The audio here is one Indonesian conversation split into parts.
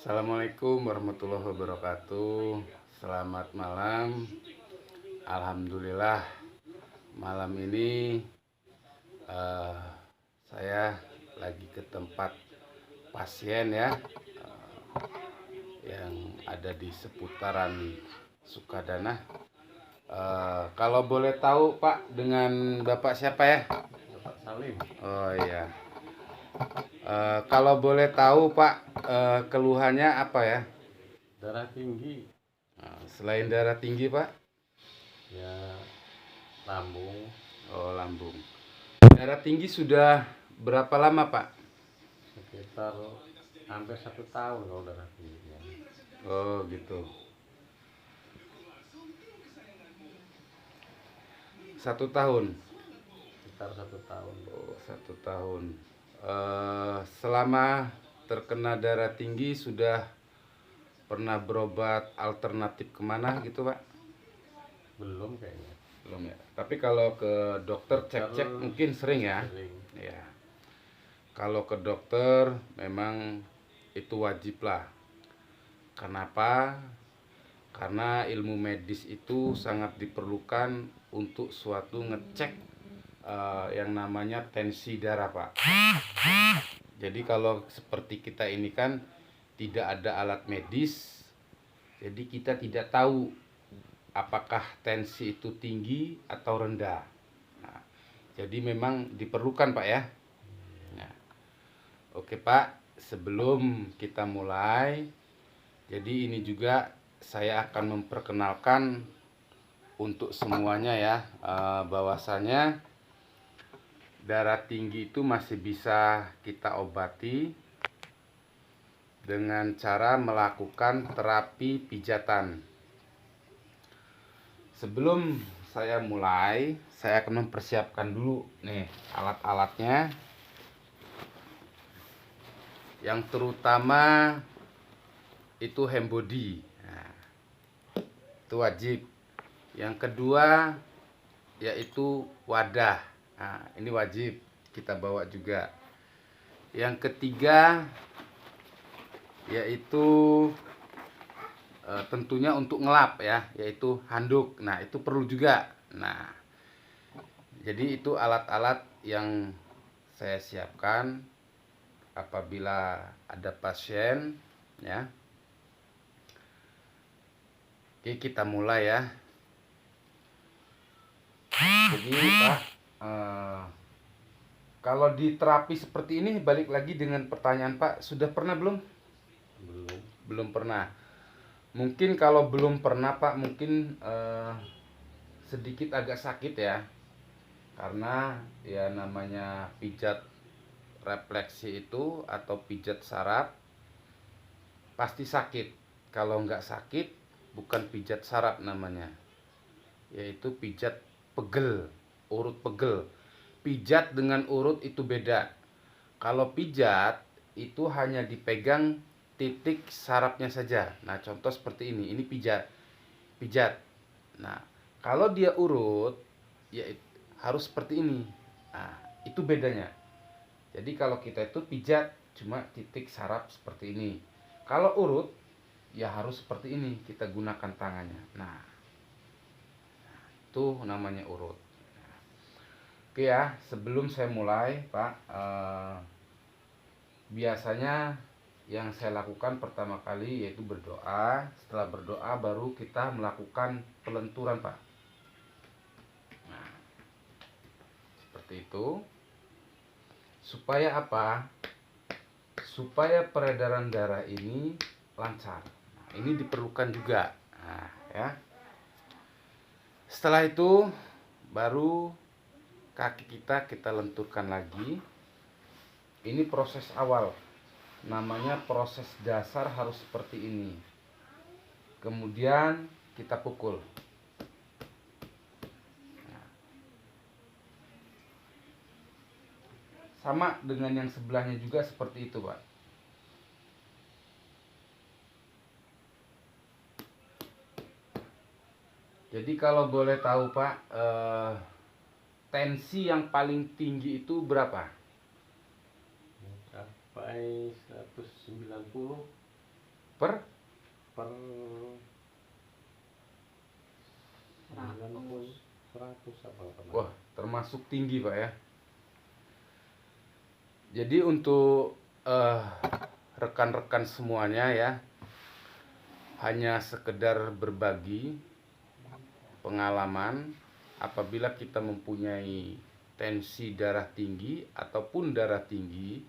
Assalamualaikum warahmatullahi wabarakatuh. Selamat malam. Alhamdulillah malam ini eh, saya lagi ke tempat pasien ya, yang ada di seputaran Sukadana. Kalau boleh tahu Pak, dengan Bapak siapa ya? Bapak Salim. Oh iya. Kalau boleh tahu Pak, keluhannya apa ya? Darah tinggi, Selain darah tinggi Pak? ya lambung Oh, lambung. Darah tinggi sudah berapa lama Pak? sekitar hampir 1 tahun kalau darah tinggi. Oh gitu. 1 tahun. Sekitar 1 tahun. Oh, 1 tahun. Selama terkena darah tinggi sudah pernah berobat alternatif kemana gitu Pak? Belum kayaknya. Belum ya. Tapi kalau ke dokter cek-cek mungkin sering ya. Sering. Ya. Kalau ke dokter memang itu wajib lah. Kenapa? Karena ilmu medis itu sangat diperlukan untuk suatu ngecek yang namanya tensi darah Pak. Jadi kalau seperti kita ini kan tidak ada alat medis, jadi kita tidak tahu apakah tensi itu tinggi atau rendah. Nah, jadi memang diperlukan Pak ya. Nah, oke Pak, sebelum kita mulai, jadi ini juga saya akan memperkenalkan untuk semuanya ya, bahwasanya darah tinggi itu masih bisa kita obati dengan cara melakukan terapi pijatan. Sebelum saya mulai, saya akan mempersiapkan dulu nih alat-alatnya. Yang terutama itu hand body. Nah, itu wajib. Yang kedua yaitu wadah. Nah, ini wajib kita bawa juga. Yang ketiga yaitu tentunya untuk ngelap ya, yaitu handuk. Nah, itu perlu juga. Nah, jadi itu alat-alat yang saya siapkan apabila ada pasien ya. Oke, kita mulai ya. Jadi Pak, kalau di terapi seperti ini, balik lagi dengan pertanyaan Pak, sudah pernah belum? Belum. Belum pernah. Mungkin kalau belum pernah Pak, mungkin sedikit agak sakit ya, karena ya namanya pijat refleksi itu atau pijat saraf pasti sakit. Kalau nggak sakit bukan pijat saraf namanya, yaitu pijat pegel, urut pegel. Pijat dengan urut itu beda. Kalau pijat itu hanya dipegang titik sarafnya saja. Nah, contoh seperti ini pijat. Pijat. Nah, kalau dia urut ya harus seperti ini. Nah, itu bedanya. Jadi kalau kita itu pijat cuma titik saraf seperti ini. Kalau urut ya harus seperti ini, kita gunakan tangannya. Nah, itu namanya urut. Oke ya, sebelum saya mulai Pak, biasanya yang saya lakukan pertama kali yaitu berdoa. Setelah berdoa baru kita melakukan pelenturan Pak. Nah, seperti itu. Supaya apa? Supaya peredaran darah ini lancar. Nah, ini diperlukan juga. Nah, ya. Setelah itu baru kaki kita lenturkan lagi. Ini proses awal. Namanya proses dasar harus seperti ini. Kemudian kita pukul. Sama dengan yang sebelahnya juga seperti itu Pak. Jadi kalau boleh tahu Pak, tensi yang paling tinggi itu berapa? Mencapai 190. per per 100. 100 apa pernah. wah, termasuk tinggi Pak ya. Jadi untuk rekan-rekan semuanya ya, hanya sekedar berbagi pengalaman apabila kita mempunyai tensi darah tinggi ataupun darah tinggi,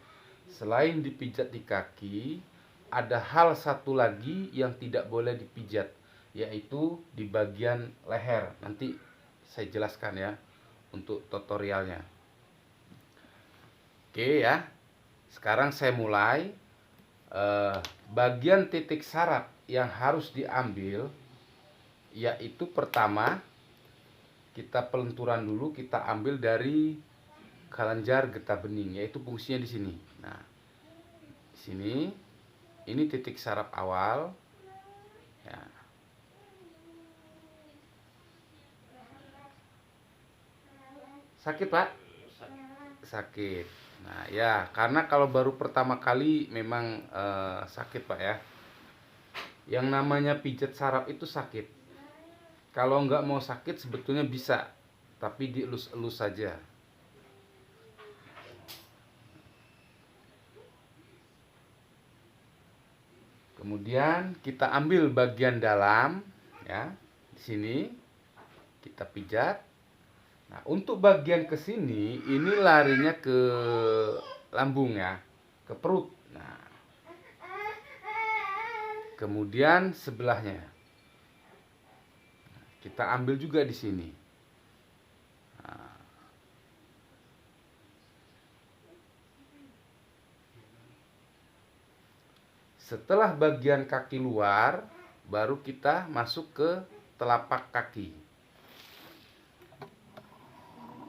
selain dipijat di kaki, ada hal satu lagi yang tidak boleh dipijat, yaitu di bagian leher. Nanti saya jelaskan ya untuk tutorialnya. Oke ya, sekarang saya mulai. Bagian titik saraf yang harus diambil, yaitu pertama kita pelenturan dulu, kita ambil dari kelenjar getah bening, yaitu fungsinya di sini. Nah, di sini ini titik saraf awal. Ya. Sakit Pak? Sakit. Nah ya, karena kalau baru pertama kali memang sakit Pak ya. Yang namanya pijat saraf itu sakit. Kalau nggak mau sakit sebetulnya bisa, tapi dielus-elus saja. Kemudian kita ambil bagian dalam, ya, di sini kita pijat. Nah, untuk bagian ke sini, ini larinya ke lambung ya, ke perut. Nah, kemudian sebelahnya kita ambil juga di sini. Nah, setelah bagian kaki luar, baru kita masuk ke telapak kaki.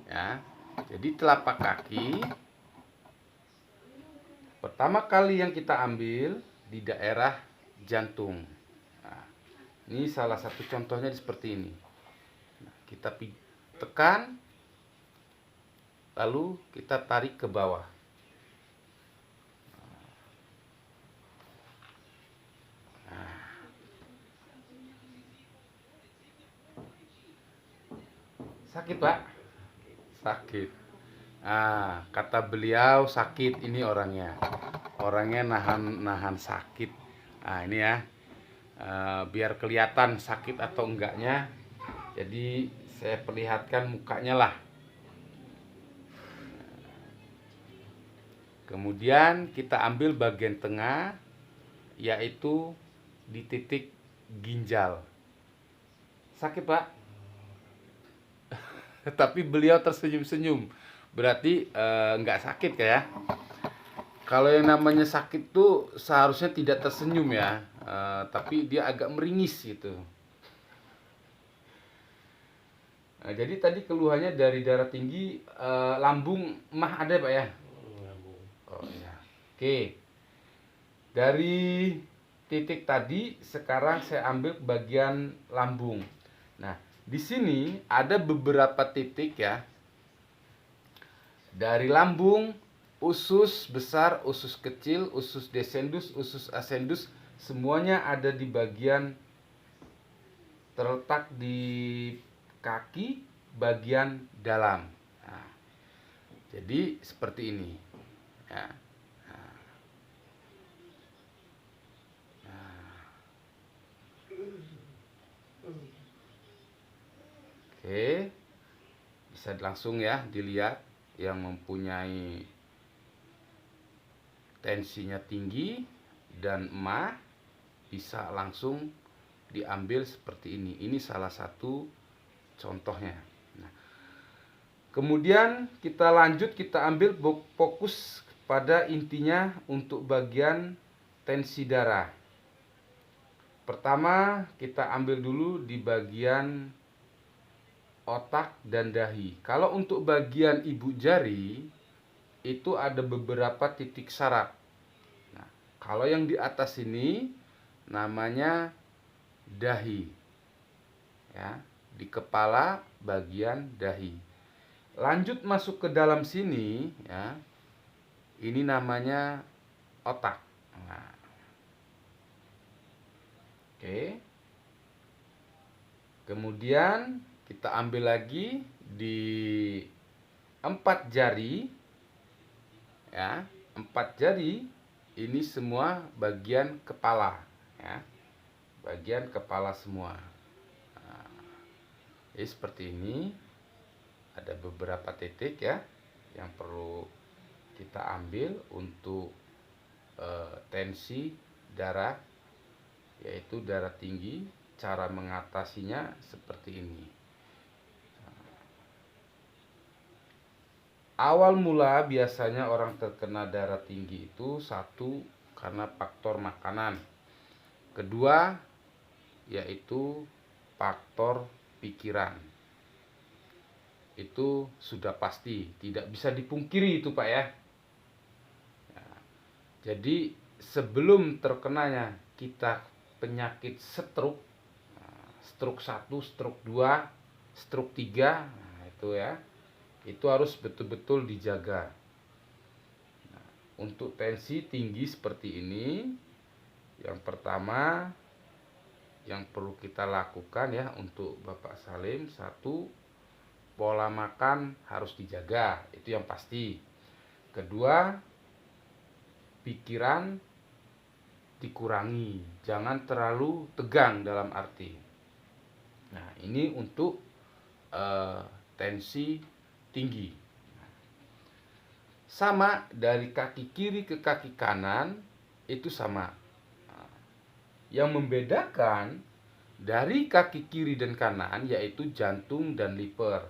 Ya, jadi telapak kaki pertama kali yang kita ambil di daerah jantung. Nah, ini salah satu contohnya seperti ini. Nah, kita tekan, lalu kita tarik ke bawah. Nah, sakit Pak? Sakit. Ah, kata beliau sakit ini orangnya. Orangnya nahan sakit. Nah, ini ya. Biar kelihatan sakit atau enggaknya. Jadi saya perlihatkan mukanya lah. Kemudian kita ambil bagian tengah, yaitu di titik ginjal. Sakit Pak? Tapi beliau tersenyum-senyum, berarti nggak sakit ya. Kalau yang namanya sakit tuh seharusnya tidak tersenyum ya, tapi dia agak meringis gitu. Nah, jadi tadi keluhannya dari darah tinggi, lambung mah ada Pak ya? Oh ya. Oke, dari titik tadi sekarang saya ambil bagian lambung. Nah, di sini ada beberapa titik ya. Dari lambung, usus besar, usus kecil, usus descendus, usus ascendus, semuanya ada di bagian terletak di kaki bagian dalam. Nah, jadi seperti ini. Ya. Oke, bisa langsung ya dilihat yang mempunyai tensinya tinggi dan emah bisa langsung diambil seperti ini. Ini salah satu contohnya. Nah, kemudian kita lanjut, kita ambil fokus pada intinya untuk bagian tensi darah. Pertama kita ambil dulu di bagian otak dan dahi. Kalau untuk bagian ibu jari itu ada beberapa titik saraf. Nah, kalau yang di atas ini namanya dahi. Ya, di kepala bagian dahi. Lanjut masuk ke dalam sini ya. Ini namanya otak. Nah, Oke. Kemudian kita ambil lagi di 4 jari, ya, 4 jari ini semua bagian kepala, ya, bagian kepala semua. Nah, jadi seperti ini, ada beberapa titik ya yang perlu kita ambil untuk tensi darah, yaitu darah tinggi. Cara mengatasinya seperti ini. Awal mula biasanya orang terkena darah tinggi itu satu karena faktor makanan. Kedua yaitu faktor pikiran. Itu sudah pasti, tidak bisa dipungkiri itu Pak ya. Jadi sebelum terkenanya kita penyakit stroke, stroke 1, stroke 2, stroke 3, nah itu ya, itu harus betul-betul dijaga. Nah, untuk tensi tinggi seperti ini, yang pertama yang perlu kita lakukan ya untuk Bapak Salim, satu, pola makan harus dijaga, itu yang pasti. Kedua, pikiran dikurangi, jangan terlalu tegang dalam arti. Nah, ini untuk tensi tinggi. Sama dari kaki kiri ke kaki kanan itu sama. Yang membedakan dari kaki kiri dan kanan yaitu jantung dan liver.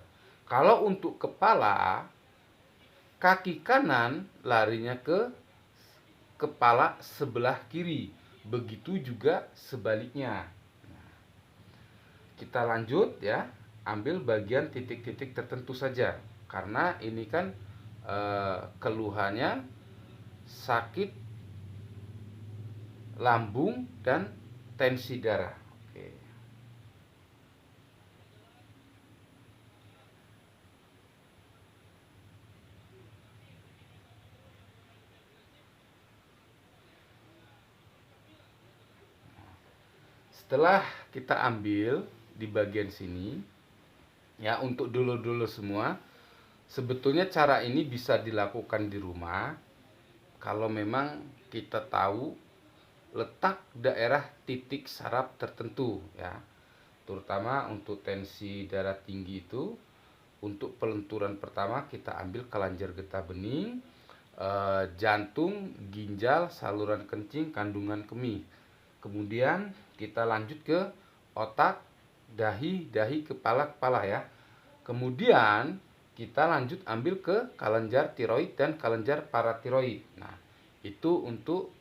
Kalau untuk kepala, kaki kanan larinya ke kepala sebelah kiri. Begitu juga sebaliknya. Kita lanjut ya, ambil bagian titik-titik tertentu saja, karena ini kan keluhannya sakit lambung dan tensi darah. Oke. Setelah kita ambil di bagian sini ya, untuk dulu-dulu semua, sebetulnya cara ini bisa dilakukan di rumah kalau memang kita tahu letak daerah titik saraf tertentu ya, terutama untuk tensi darah tinggi itu. Untuk pelenturan pertama kita ambil kelenjar getah bening, jantung, ginjal, saluran kencing, kandungan kemih. Kemudian kita lanjut ke otak, dahi, kepala ya. Kemudian kita lanjut ambil ke kelenjar tiroid dan kelenjar paratiroid. Nah, itu untuk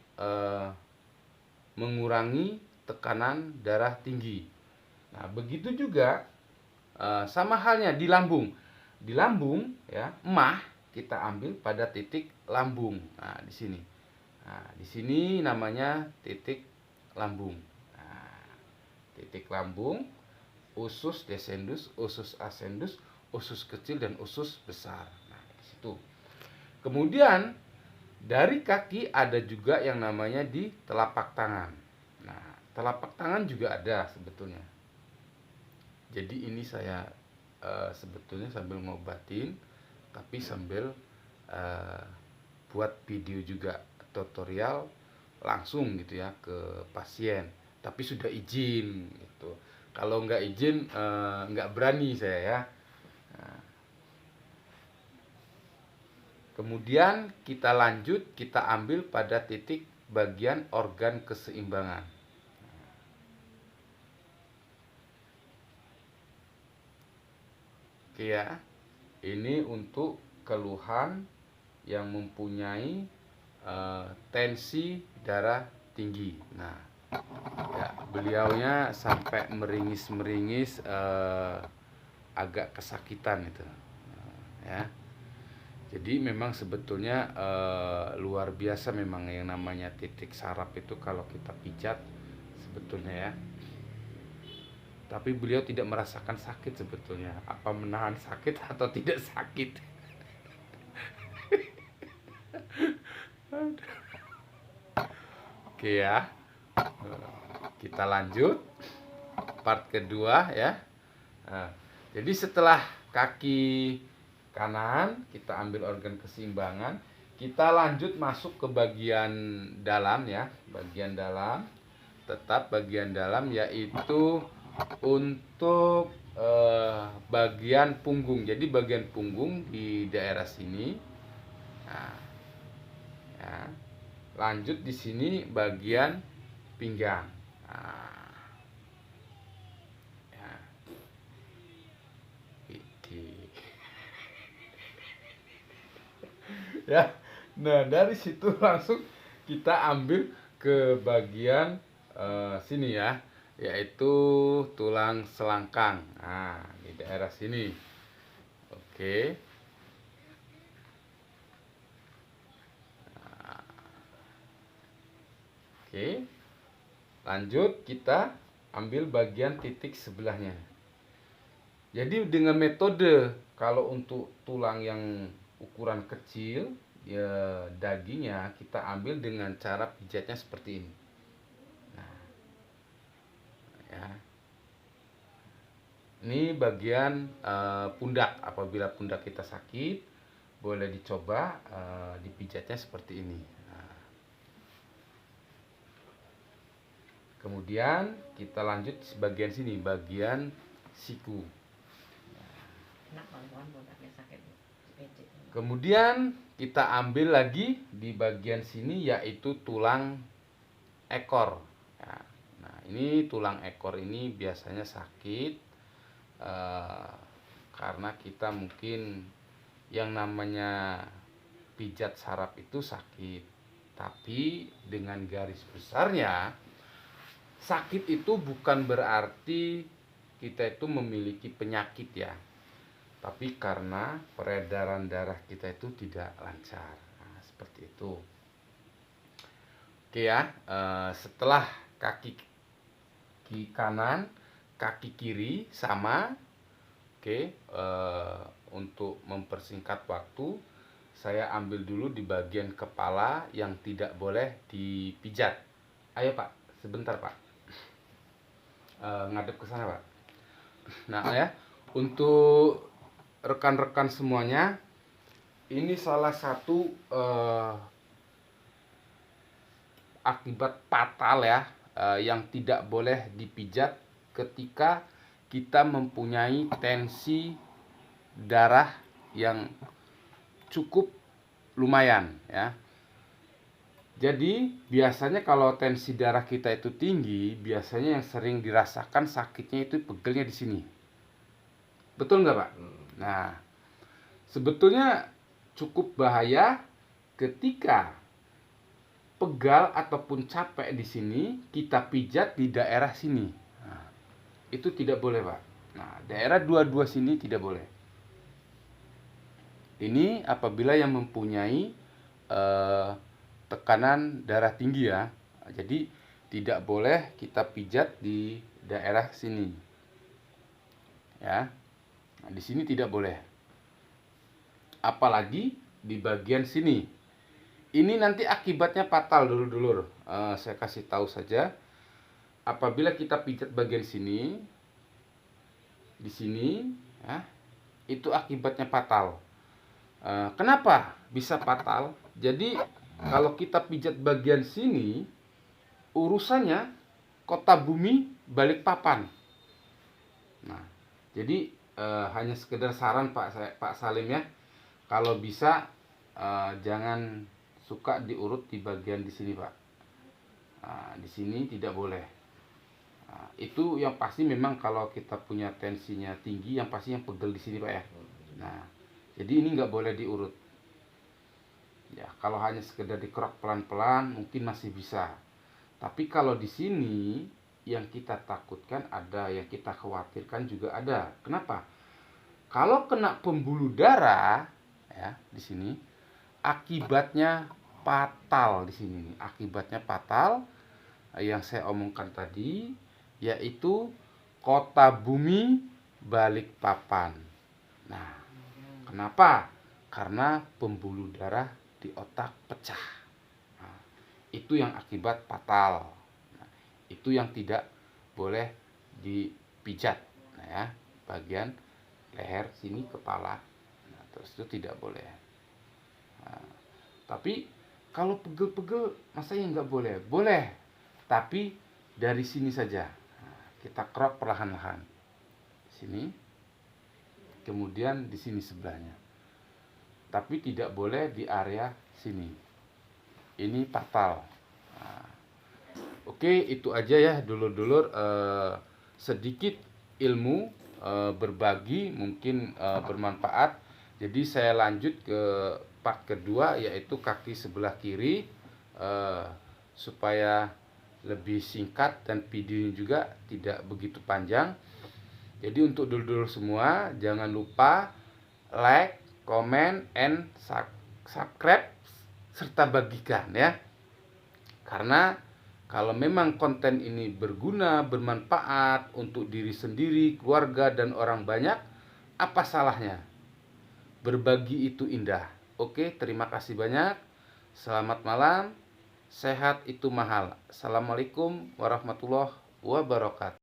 mengurangi tekanan darah tinggi. Nah, begitu juga sama halnya di lambung. Di lambung ya, emah kita ambil pada titik lambung. Nah, di sini. Nah, di sini namanya titik lambung. Nah, titik lambung, usus descendus, usus ascendus, usus kecil dan usus besar. Nah, di situ. Kemudian dari kaki ada juga yang namanya di telapak tangan. Nah, telapak tangan juga ada sebetulnya. Jadi ini saya sebetulnya sambil ngobatin, tapi sambil buat video juga tutorial langsung gitu ya ke pasien. Tapi sudah izin gitu. Kalau nggak izin nggak berani saya ya. Nah, kemudian kita lanjut, kita ambil pada titik bagian organ keseimbangan. Oke ya, ini untuk keluhan yang mempunyai tensi darah tinggi. Nah, ya, beliaunya sampai meringis-meringis, agak kesakitan itu, ya. Jadi memang sebetulnya luar biasa memang yang namanya titik saraf itu kalau kita pijat sebetulnya ya. Tapi beliau tidak merasakan sakit sebetulnya. Apa menahan sakit atau tidak sakit? Oke ya. Kita lanjut part kedua ya. Nah, jadi setelah kaki kanan kita ambil organ keseimbangan, kita lanjut masuk ke bagian dalam ya, bagian dalam. Tetap bagian dalam yaitu untuk bagian punggung. Jadi bagian punggung di daerah sini. Nah, ya. Lanjut di sini bagian pinggang. Nah, ya. Ya. Nah, dari situ langsung kita ambil ke bagian sini ya, yaitu tulang selangkang. Nah, di daerah sini. Oke. Oke. Lanjut kita ambil bagian titik sebelahnya. Jadi dengan metode kalau untuk tulang yang ukuran kecil ya, dagingnya kita ambil dengan cara pijatnya seperti ini. Nah, ya. Ini bagian pundak. Apabila pundak kita sakit, boleh dicoba dipijatnya seperti ini. Nah, kemudian kita lanjut bagian sini, bagian siku. Kemudian kita ambil lagi di bagian sini yaitu tulang ekor. Ya. Nah, ini tulang ekor ini biasanya sakit karena kita mungkin yang namanya pijat saraf itu sakit. Tapi dengan garis besarnya, sakit itu bukan berarti kita itu memiliki penyakit ya. Tapi karena peredaran darah kita itu tidak lancar. Nah, seperti itu. Oke ya, setelah kaki kanan, kaki kiri sama. Oke, untuk mempersingkat waktu, saya ambil dulu di bagian kepala yang tidak boleh dipijat. Ayo Pak, sebentar Pak. Ngadep ke sana Pak. Nah ya, untuk rekan-rekan semuanya, ini salah satu akibat fatal ya, yang tidak boleh dipijat ketika kita mempunyai tensi darah yang cukup lumayan ya. Jadi biasanya kalau tensi darah kita itu tinggi, biasanya yang sering dirasakan sakitnya itu pegelnya di sini. Betul nggak Pak? Nah, sebetulnya cukup bahaya ketika pegal ataupun capek di sini kita pijat di daerah sini. Nah, itu tidak boleh Pak. Nah, daerah dua-dua sini tidak boleh. Ini apabila yang mempunyai tekanan darah tinggi ya. Jadi tidak boleh kita pijat di daerah sini. Ya. Nah, di sini tidak boleh. Apalagi di bagian sini. Ini nanti akibatnya fatal dulur-dulur. Saya kasih tahu saja. Apabila kita pijat bagian sini, di sini, ya, itu akibatnya fatal. Kenapa bisa fatal? Jadi kalau kita pijat bagian sini, urusannya kota bumi Balikpapan. Nah, jadi hanya sekedar saran Pak Salim ya, kalau bisa jangan suka diurut di bagian di sini Pak. Nah, di sini tidak boleh. Nah, itu yang pasti memang kalau kita punya tensinya tinggi, yang pasti yang pegel di sini Pak ya. Nah, jadi ini nggak boleh diurut. Ya, kalau hanya sekedar dikerok pelan-pelan mungkin masih bisa. Tapi kalau di sini yang kita takutkan ada, yang kita khawatirkan juga ada. Kenapa? Kalau kena pembuluh darah ya di sini, akibatnya fatal di sini. Akibatnya fatal yang saya omongkan tadi, yaitu kota bumi Balikpapan. Nah, kenapa? Karena pembuluh darah di otak pecah. Nah, itu yang akibat fatal. Nah, Itu yang tidak boleh dipijat. Nah ya, bagian leher sini, kepala. Nah, terus itu tidak boleh. Nah, tapi kalau pegel-pegel, masa ya nggak boleh? Boleh, tapi dari sini saja. Nah, kita crop perlahan-lahan. Sini, kemudian di sini sebelahnya. Tapi tidak boleh di area sini. Ini fatal. Nah, oke, itu aja ya dulur-dulur, sedikit ilmu, berbagi mungkin bermanfaat. Jadi saya lanjut ke part kedua, yaitu kaki sebelah kiri, supaya lebih singkat dan videonya juga tidak begitu panjang. Jadi untuk dulur-dulur semua, jangan lupa like, comment, and subscribe serta bagikan ya. Karena kalau memang konten ini berguna, bermanfaat untuk diri sendiri, keluarga, dan orang banyak, apa salahnya? Berbagi itu indah. Oke, terima kasih banyak. Selamat malam. Sehat itu mahal. Assalamualaikum warahmatullahi wabarakatuh.